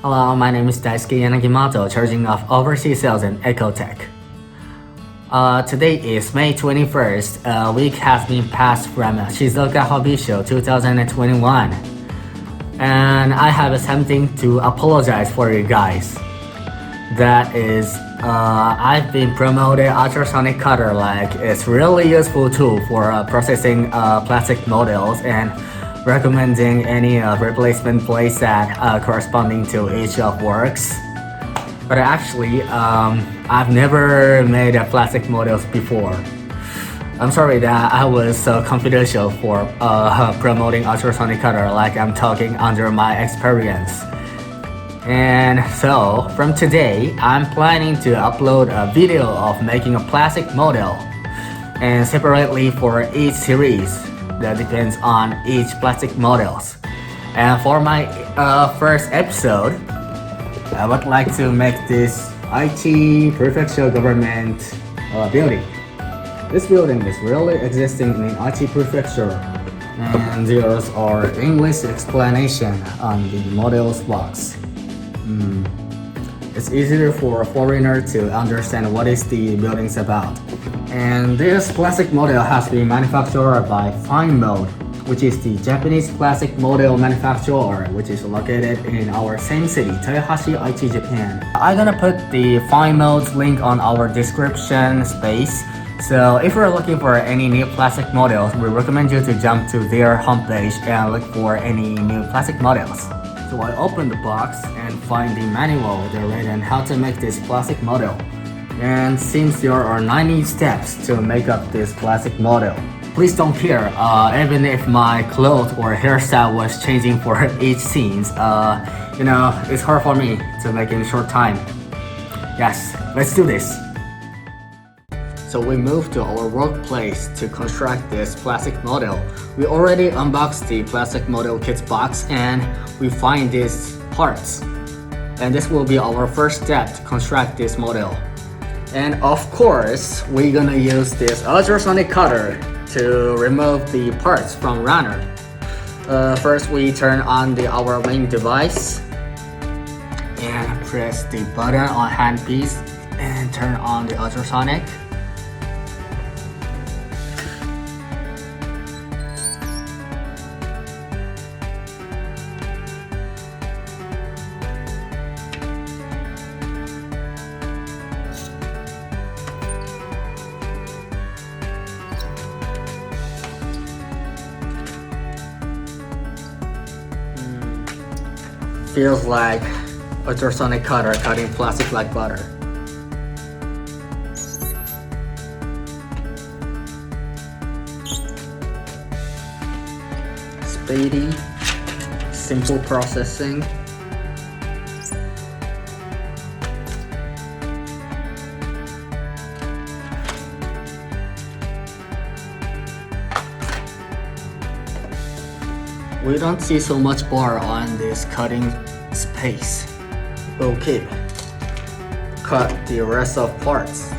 Hello, my name is Daisuke Yanagimato, charging of overseas sales in Echotech. Today is May 21st. A week has been passed from Shizuoka Hobby Show 2021. And I have something to apologize for you guys. That is, I've been promoting ultrasonic cutter like it's really useful tool for processing plastic models and recommending any replacement playset corresponding to each of works. But actually, I've never made plastic models before. I'm sorry that I was so confidential for promoting ultrasonic cutter like I'm talking under my experience. And so, from today, I'm planning to upload a video of making a plastic model and separately for each series. That depends on each plastic models. And for my first episode, I would like to make this Aichi Prefecture government building. This building is really existing in Aichi Prefecture, and there's our English explanation on the model's box. It's easier for a foreigner to understand what is the building's about. And this plastic model has been manufactured by Finemolds, which is the Japanese plastic model manufacturer, which is located in our same city, Toyohashi, Aichi, Japan. I'm gonna put the Finemolds link on our description space. So if you're looking for any new plastic models, we recommend you to jump to their homepage and look for any new plastic models. So I open the box and find the manual there written how to make this plastic model. And since there are 90 steps to make up this plastic model, please don't care, even if my clothes or hairstyle was changing for each scenes, it's hard for me to make in a short time. Yes, let's do this. So we moved to our workplace to construct this plastic model. We already unboxed the plastic model kit box and we find these parts. And this will be our first step to construct this model. And of course, we're gonna use this ultrasonic cutter to remove the parts from runner. First, we turn on our main device and press the button on handpiece and turn on the ultrasonic. Feels like ultrasonic cutter cutting plastic like butter. Speedy, simple processing. We don't see so much bar on this cutting space. Okay, cut the rest of parts.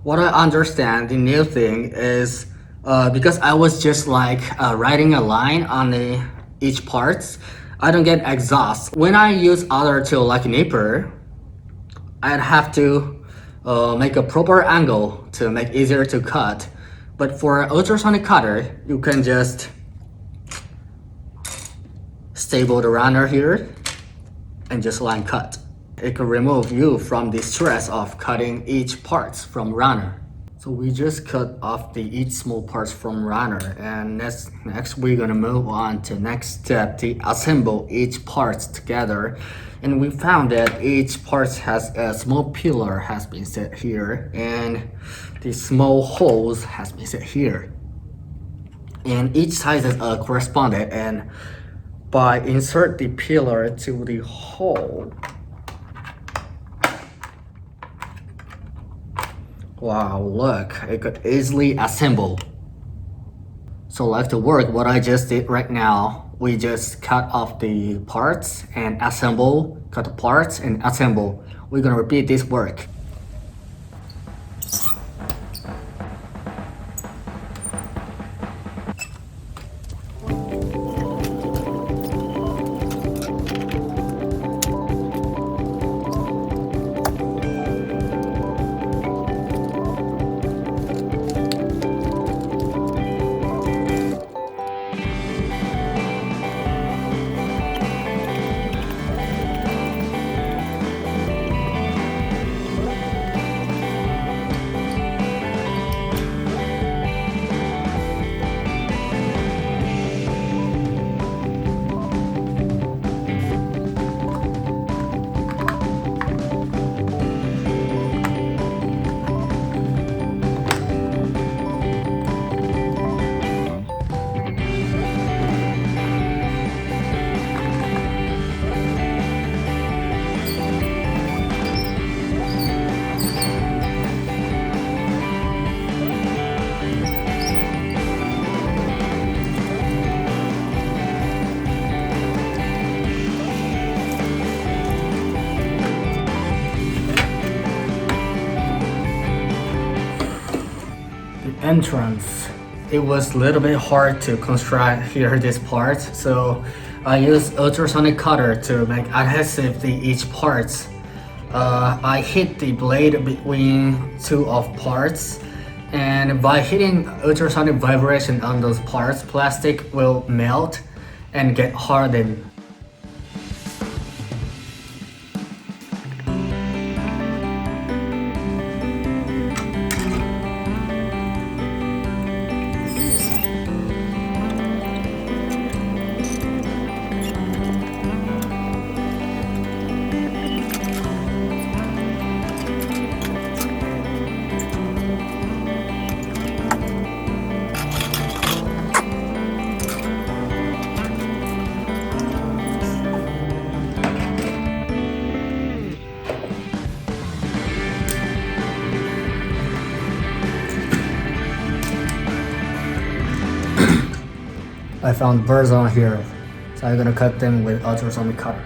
What I understand, the new thing is because I was just like writing a line on each parts, I don't get exhaust. When I use other tool like nipper, I'd have to make a proper angle to make easier to cut. But for ultrasonic cutter, you can just stable the runner here and just line cut. It can remove you from the stress of cutting each parts from runner. So we just cut off each small parts from runner, and next we're gonna move on to next step to assemble each parts together. And we found that each part has a small pillar has been set here, and the small holes has been set here. And each size is corresponded, and by insert the pillar to the hole. Wow, look, it could easily assemble So like to work, what I just did right now, we just cut off the parts and assemble, cut the parts and assemble. We're gonna repeat this work. Entrance, it was a little bit hard to construct here this part, so I used ultrasonic cutter to make adhesive each parts. I hit the blade between two of parts, and by hitting ultrasonic vibration on those parts, plastic will melt and get hardened. I found burrs on here, so I'm gonna cut them with ultrasonic cutter.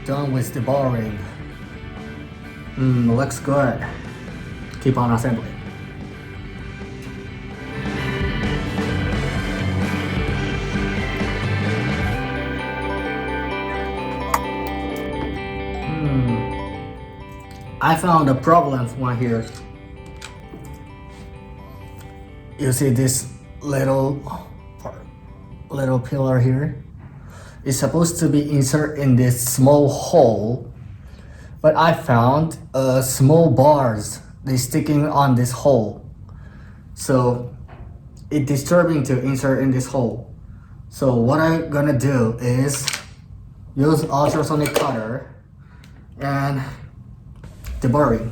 Done with the deburring. Looks good. Keep on assembling. I found a problem one here. You see this little pillar here? It's supposed to be inserted in this small hole, but I found small bars. They sticking on this hole, so it's disturbing to insert in this hole. So what I'm gonna do is use ultrasonic cutter and deburring.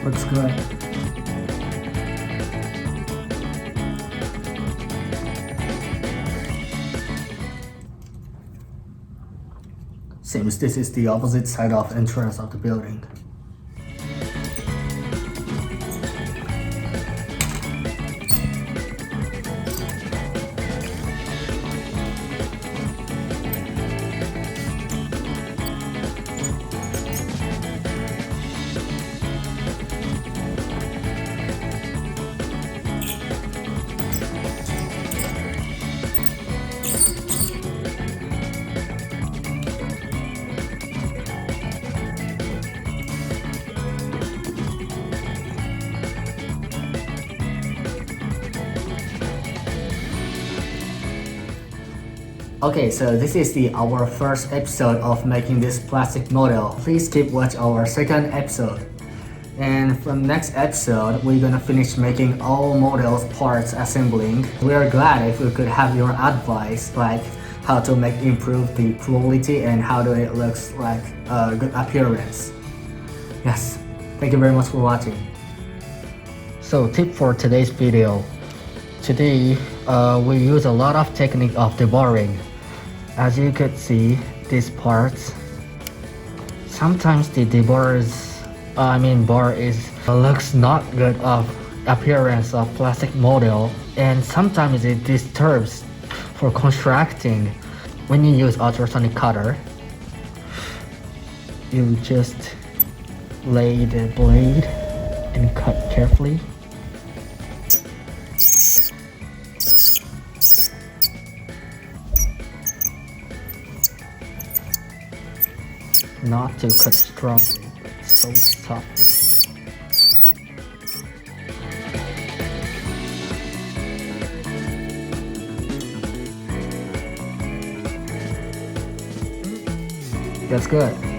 Looks good. Seems this is the opposite side of entrance of the building. Okay, so this is our first episode of making this plastic model. Please keep watch our second episode. And from next episode, we're gonna finish making all models parts assembling. We are glad if we could have your advice, like how to improve the quality and how do it looks like a good appearance. Yes, thank you very much for watching. So tip for today's video. Today, we use a lot of technique of deburring. As you could see, these parts, sometimes the bar looks not good of appearance of plastic model, and sometimes it disturbs for constructing. When you use ultrasonic cutter, you just lay the blade and cut carefully. Not to cut strongly, so softly. That's good.